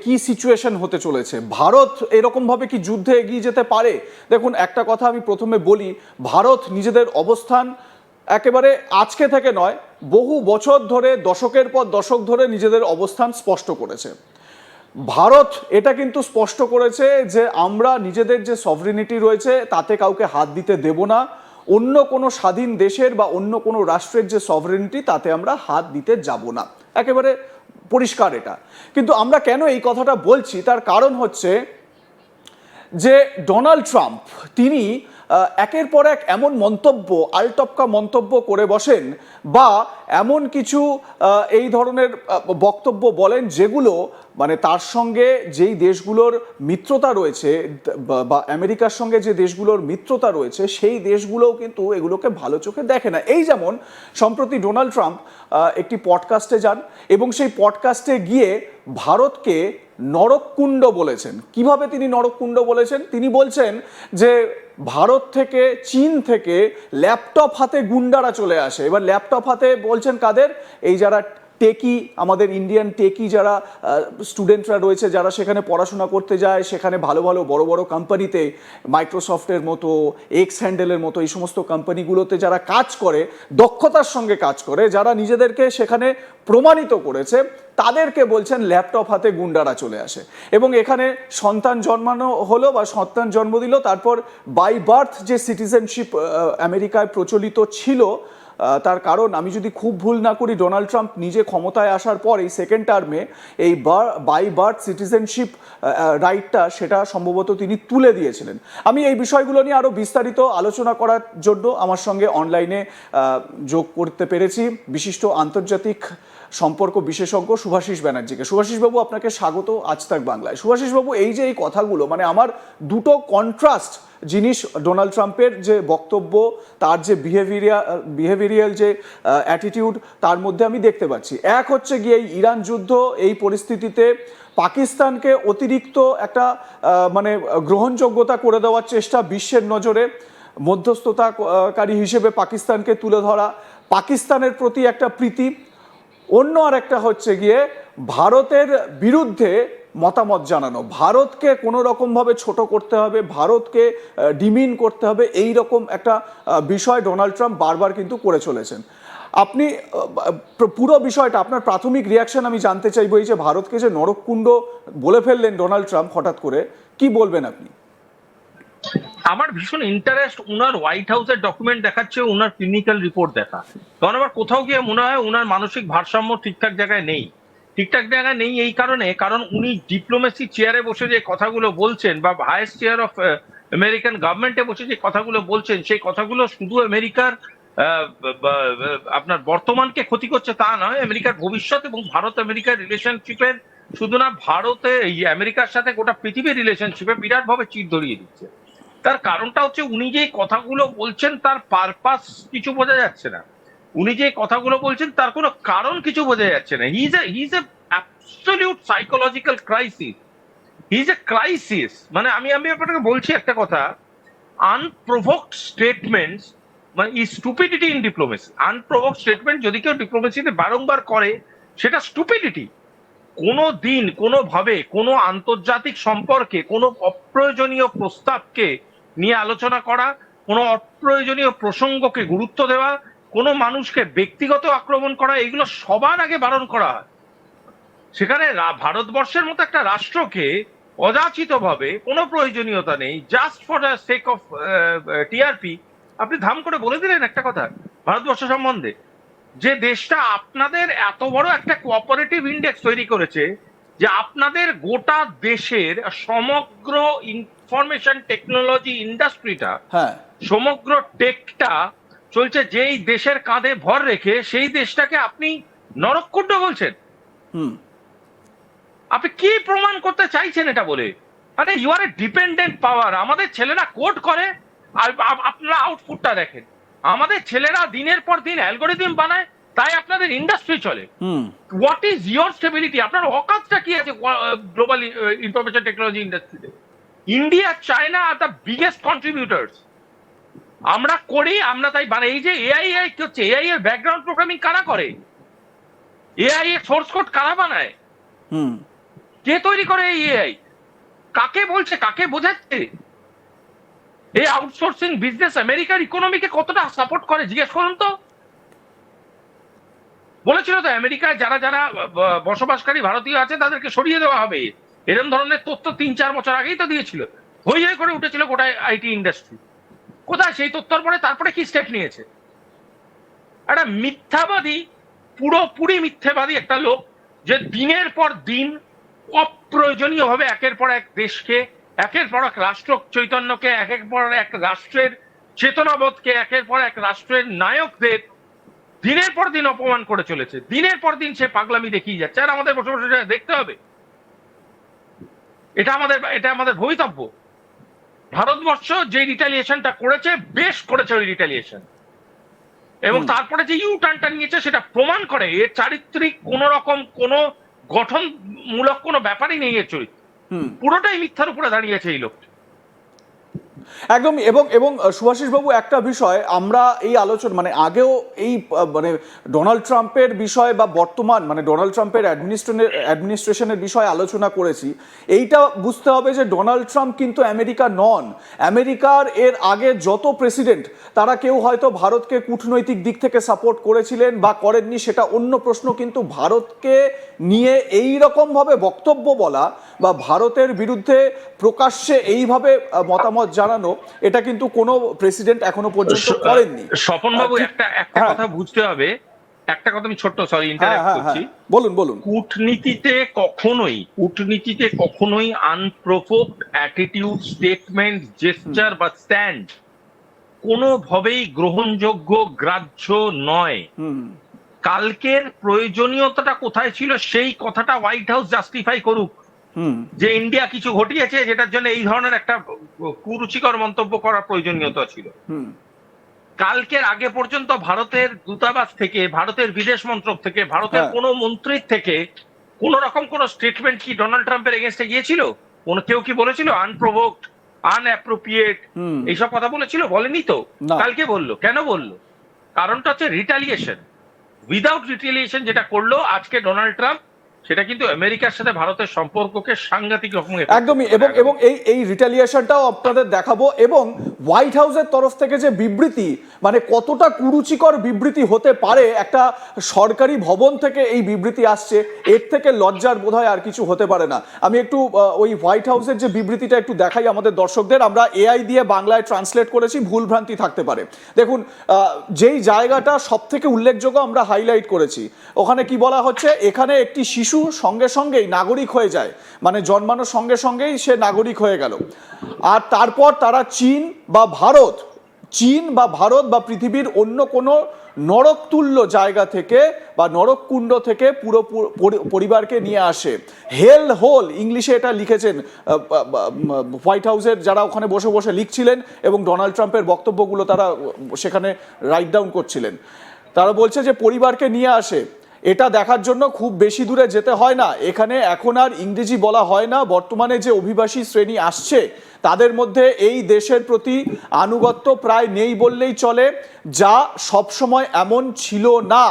কি সিচুয়েশন হতে চলেছে? ভারত এরকম ভাবে কি যুদ্ধে এগিয়ে যেতে পারে? দেখুন, একটা কথা আমি প্রথমে বলি, ভারত নিজেদের অবস্থান একেবারে আজকে থেকে নয়, বহু বছর ধরে, দশকের পর দশক ধরে নিজেদের অবস্থান স্পষ্ট করেছে। ভারত এটা কিন্তু স্পষ্ট করেছে যে আমরা নিজেদের যে সভরিনিটি রয়েছে তাতে কাউকে হাত দিতে দেব না। অন্য কোনো স্বাধীন দেশের বা অন্য কোনো রাষ্ট্রের যে সভরিনিটি তাতে আমরা হাত দিতে যাব না, একেবারে পরিষ্কার এটা। কিন্তু আমরা কেন এই কথাটা বলছি, তার কারণ হচ্ছে যে ডোনাল্ড ট্রাম্প তিনি একের পর এক এমন মন্তব্য, আলটপকা মন্তব্য করে বসেন বা এমন কিছু এই ধরনের বক্তব্য বলেন যেগুলো মানে তার সঙ্গে যেই দেশগুলোর মিত্রতা রয়েছে বা আমেরিকার সঙ্গে যে দেশগুলোর মিত্রতা রয়েছে সেই দেশগুলোও কিন্তু এগুলোকে ভালো চোখে দেখে না। এই যেমন সম্প্রতি ডোনাল্ড ট্রাম্প একটি পডকাস্টে যান এবং সেই পডকাস্টে গিয়ে ভারতকে নরককুণ্ড বলেছেন। কিভাবে তিনি নরককুণ্ড বলেছেন? তিনি বলছেন যে ভারত থেকে, চীন থেকে ল্যাপটপ হাতে গুন্ডারা চলে আসে। এবার ল্যাপটপ হাতে বলছেন কাদের? এই যারা টেকি, আমাদের ইন্ডিয়ান টেকি যারা স্টুডেন্টরা রয়েছে, যারা সেখানে পড়াশোনা করতে যায়, সেখানে ভালো ভালো বড় বড় কোম্পানিতে, মাইক্রোসফটের মতো, এক্স হ্যান্ডেলের মতো এই সমস্ত কোম্পানিগুলোতে যারা কাজ করে, দক্ষতার সঙ্গে কাজ করে, যারা নিজেদেরকে সেখানে প্রমাণিত করেছে, তাদেরকে বলছেন ল্যাপটপ হাতে গুন্ডারা চলে আসে। এবং এখানে সন্তান জন্মানো হলো বা সন্তান জন্ম দিল, তারপর বাই বার্থ যে সিটিজেনশিপ আমেরিকায় প্রচলিত ছিল, তার কারণ আমি যদি খুব ভুল না করি, ডোনাল্ড ট্রাম্প নিজে ক্ষমতায় আসার পর এই সেকেন্ড টার্মে এই বাই বার্থ সিটিজেনশিপ রাইটটা সেটা সম্ভবত তিনি তুলে দিয়েছিলেন। আমি এই বিষয়গুলো নিয়ে আরও বিস্তারিত আলোচনা করার জন্য আমার সঙ্গে অনলাইনে যোগ করতে পেরেছি বিশিষ্ট আন্তর্জাতিক সম্পর্ক বিশেষজ্ঞ শুভাশিস ব্যানার্জিকে। শুভাশিসবাবু, আপনাকে স্বাগত আজ তাক বাংলায়। শুভাশিসবাবু, এই যে এই কথাগুলো, মানে আমার দুটো কন্ট্রাস্ট জিনিস ডোনাল্ড ট্রাম্পের যে বক্তব্য, তার যে বিহেভিয়ারিয়াল যে অ্যাটিটিউড, তার মধ্যে আমি দেখতে পাচ্ছি। এক হচ্ছে গিয়ে এই ইরান যুদ্ধ, এই পরিস্থিতিতে পাকিস্তানকে অতিরিক্ত একটা মানে গ্রহণযোগ্যতা করে দেওয়ার চেষ্টা, বিশ্বের নজরে মধ্যস্থতাকারী হিসেবে পাকিস্তানকে তুলে ধরা, পাকিস্তানের প্রতি একটা প্রীতি। অন্য আর একটা হচ্ছে গিয়ে ভারতের বিরুদ্ধে মতামত জানানো, ভারতকে কোনো রকমভাবে ছোট করতে হবে, ভারতকে ডিমিন করতে হবে, এই রকম একটা বিষয় ডোনাল্ড ট্রাম্প বারবার কিন্তু করে চলেছেন। আপনি পুরো বিষয়টা, আপনার প্রাথমিক রিয়াকশন আমি জানতে চাইবো। এই যে ভারতকে যে নরককুণ্ড বলে ফেললেন ডোনাল্ড ট্রাম্প হঠাৎ করে, কি বলবেন আপনি? আমার ভীষণ ইন্টারেস্ট উনার হোয়াইট হাউসের ডকুমেন্ট দেখাচ্ছে, উনার ক্লিনিক্যাল রিপোর্ট দেখা। কারণ আমার কোথাও গিয়ে মনে হয় উনার মানসিক ভারসাম্য ঠিকঠাক জায়গায় নেই। এই কারণ উনি ডিপ্লোমেসি চেয়ারে বসে যে কথাগুলো বলছেন বা হাইয়েস্ট চেয়ার অফ আমেরিকান গভর্নমেন্টে বসে যে কথাগুলো বলছেন, সেই কথাগুলো শুধু আমেরিকার আপনার বর্তমানকে ক্ষতি করছে তা নয়, আমেরিকার ভবিষ্যৎ এবং ভারত আমেরিকার রিলেশনশিপের, শুধু না ভারতে এই আমেরিকার সাথে গোটা পৃথিবীর রিলেশনশিপে বিরাট ভাবে চির ধরিয়ে দিচ্ছে। তার কারণটা হচ্ছে উনি যে কথাগুলো বলছেন তার পারপাস কিছু বোঝা যাচ্ছে না। উনি যে কথাগুলো বলছেন তার কোনো কারণ কিছু বোঝা যাচ্ছে না। He is a absolute psychological crisis. He is a crisis. মানে আমি আমি আপনাকে বলছি একটা কথা, আনপ্রোভোকড স্টেটমেন্টস মানে স্টুপিডিটি ইন ডিপ্লোমেসি। আনপ্রোভোকড স্টেটমেন্ট যদি কেউ ডিপ্লোমেসিতে বারংবার করে, সেটা স্টুপিডিটি। কোনো দিন কোনোভাবে কোনো আন্তর্জাতিক সম্পর্কে কোনো অপ্রয়োজনীয় প্রস্তাবকে নিয়ে আলোচনা করা, কোনো অপ্রয়োজনীয় প্রসঙ্গকে গুরুত্ব দেওয়া, কোনো মানুষকে ব্যক্তিগত আক্রমণ করা, এগুলো সবার আগে বারণ করা হয়। সেখানে ভারতবর্ষের মতো একটা রাষ্ট্রকে অযাচিতভাবে, কোনো প্রয়োজনীয়তা নেই, just for the sake of TRP, আপনি ধাম করে বলে দিলেন একটা কথা ভারতবর্ষ সম্বন্ধে, যে দেশটা আপনাদের এত বড় একটা কোঅপারেটিভ ইন্ডেক্স তৈরি করেছে যে আপনাদের গোটা দেশের সমগ্র ইনফরমেশন টেকনোলজি ইন্ডাস্ট্রিটা, হ্যাঁ, সমগ্র টেকটা চলছে যেই দেশের কাঁধে ভর রেখে, সেই দেশটাকে আপনি নরককুণ্ড বলছেন। আপনি কি প্রমাণ করতে চাইছেন এটা বলে? মানে ইউ আর এ ডিপেন্ডেন্ট পাওয়ার। আমাদের ছেলেরা কোড করে আর আপনারা আউটপুটটা দেখেন। আমাদের ছেলেরা দিনের পর দিন অ্যালগোরিদম বানায়, তাই আপনাদের ইন্ডাস্ট্রি চলে। What is your stability? আপনার অকাজটা কি আছে গ্লোবাল ইনফরমেশন টেকনোলজি ইন্ডাস্ট্রিতে? India, China are the biggest কন্ট্রিবিউটার্স। আমরা করি, আমরা তাই বানাই। এই যে এআই কি হচ্ছে, এআই এর ব্যাকগ্রাউন্ড প্রোগ্রামিং কারা করে? এআই এর সোর্স কোড কারা বানায়? কে তৈরি করে এই এআই? কাকে বলছে, কাকে বোঝাচ্ছে? এই আউটসোর্সিং বিজনেস আমেরিকার ইকোনমিকে কতটা সাপোর্ট করে জিজ্ঞেস করুন তো। বলেছিল তো আমেরিকায় যারা যারা বসবাসকারী ভারতীয় আছে তাদেরকে সরিয়ে দেওয়া হবে, এরকম ধরনের তথ্য 3-4 বছর আগেই তো দিয়েছিল। হই হই করে উঠেছিল গোটা আইটি ইন্ডাস্ট্রি। কোথায় সেই তথ্যর পরে তারপরে কি স্টেপ নিয়েছে? একটা মিথ্যাবাদী, পুরোপুরি মিথ্যাবাদী একটা লোক, যে দিনের পর দিন অপ্রয়োজনীয় ভাবে একের পর এক দেশকে, একের পর এক রাষ্ট্র চৈতন্যকে, একের পর এক রাষ্ট্রের চেতনাবোধকে, একের পর এক রাষ্ট্রের নায়কদের দিনের পর দিন অপমান করে চলেছে। দিনের পর দিন সে পাগলামি দেখিয়ে যাচ্ছে, আর আমাদের বসে বসে দেখতে হবে। এটা আমাদের ভবিতব্য। ভারতবর্ষ যে রিটালিয়েশনটা করেছে, বেশ করেছে ওই রিটালিয়েশন, এবং তারপরে যে ইউ টার্নটা নিয়েছে সেটা প্রমাণ করে এর চারিত্রিক কোন রকম কোন গঠনমূলক কোনো ব্যাপারই নেই এর চরিত্র। পুরোটাই মিথ্যার উপরে দাঁড়িয়েছে এই লোকটা। একদমই। এবং এবং সুভাষিস বাবু, একটা বিষয় আমরা এই আলোচনা মানে আগেও এই মানে ডোনাল্ড ট্রাম্পের বিষয় বা বর্তমান মানে ডোনাল্ড ট্রাম্পের অ্যাডমিনিস্ট্রেশনের বিষয়ে আলোচনা করেছি। এইটা বুঝতে হবে যে ডোনাল্ড ট্রাম্প কিন্তু আমেরিকা নন। আমেরিকার এর আগে যত প্রেসিডেন্ট তারা কেউ হয়তো ভারতকে কূটনৈতিক দিক থেকে সাপোর্ট করেছিলেন বা করেননি সেটা অন্য প্রশ্ন, কিন্তু ভারতকে নিয়ে এই রকমভাবে বক্তব্য বলা বা ভারতের বিরুদ্ধে প্রকাশ্যে এইভাবে মতামত জানানো, এটা কিন্তু কোনো প্রেসিডেন্ট এখনো পর্যন্ত করেননি। স্বপনবাবু, একটা কথা বুঝতে হবে, একটা কথা আমি ছোট্ট ইন্টারাক্ট করছি। বলুন বলুন। কূটনীতিতে কখনোই আনপ্রোভোকড অ্যাটিটিউড, স্টেটমেন্ট, জেস্টার বা স্ট্যান্ড কোনোভাবেই গ্রহণযোগ্য, গ্রাহ্য নয়। কালকের প্রয়োজনীয়তাটা কোথায় ছিল সেই কথাটা হোয়াইট হাউস জাস্টিফাই করুক, যে ইন্ডিয়া কিছু ঘটিয়েছে যেটার জন্য এই ধরনের একটা কুরুচিকর মন্তব্য করার প্রয়োজনীয়তা ছিল। কালকের আগে পর্যন্ত ভারতের দূতাবাস থেকে, ভারতের বিদেশ মন্ত্রক থেকে, ভারতের কোন মন্ত্রীর থেকে কোন রকম কোন স্টেটমেন্ট কি ডোনাল্ড ট্রাম্পের এগেনস্টে গিয়েছিল? কেউ কি বলেছিল আনপ্রোভোকড, আনঅ্যাপ্রোপ্রিয়েট এইসব কথা বলেছিল? বলেনি তো। কালকে বললো, কেন বললো? কারণটা হচ্ছে রিটালিয়েশন। উইদাউট রিটালিয়েশন যেটা করলো আজকে ডোনাল্ড ট্রাম্প, সেটা কিন্তু আমেরিকার সাথে ভারতের সম্পর্ককে সাংঘাতিক রকম একদমই। এবং এই রিটালিয়েশনটাও আপনাদের দেখাবো। এবং হোয়াইট হাউসের তরফ থেকে যে বিবৃতি, মানে কতটা কুরুচিকর বিবৃতি হতে পারে, একটা সরকারি ভবন থেকে এই বিবৃতি আসছে, এর থেকে লজ্জার বোধহয় আর কিছু হতে পারে না। আমি একটু ওই হোয়াইট হাউসের যে বিবৃতিটা একটু দেখাই আমাদের দর্শকদের। আমরা এআই দিয়ে বাংলায় ট্রান্সলেট করেছি, ভুল ভ্রান্তি থাকতে পারে। দেখুন, যেই জায়গাটা সব থেকে উল্লেখযোগ্য আমরা হাইলাইট করেছি, ওখানে কি বলা হচ্ছে, এখানে একটি শিশু সঙ্গে সঙ্গেই নাগরিক হয়ে যায়, মানে জন্মানোর সঙ্গে সঙ্গেই সে নাগরিক হয়ে গেল। আর তারপর তারা চীন বা ভারত বা পৃথিবীর অন্য কোনো নরকতুল্য জায়গা থেকে বা নরককুণ্ড থেকে পুরো পরিবারকে নিয়ে আসে। হেল হোল ইংলিশে এটা লিখেছেন হোয়াইট হাউসের যারা ওখানে বসে বসে লিখছিলেন, এবং ডোনাল্ড ট্রাম্পের বক্তব্যগুলো তারা সেখানে রাইট ডাউন করছিলেন। তারা বলছে যে পরিবারকে নিয়ে আসে, এটা দেখার জন্য খুব বেশি দূরে যেতে হয় না। এখানে এখন আর ইংরেজি বলা হয় না। বর্তমানে যে অভিবাসী শ্রেণী আসছে তাদের মধ্যে এই দেশের প্রতি আনুগত্য প্রায় নেই বললেই চলে, যা সবসময় এমন ছিল না।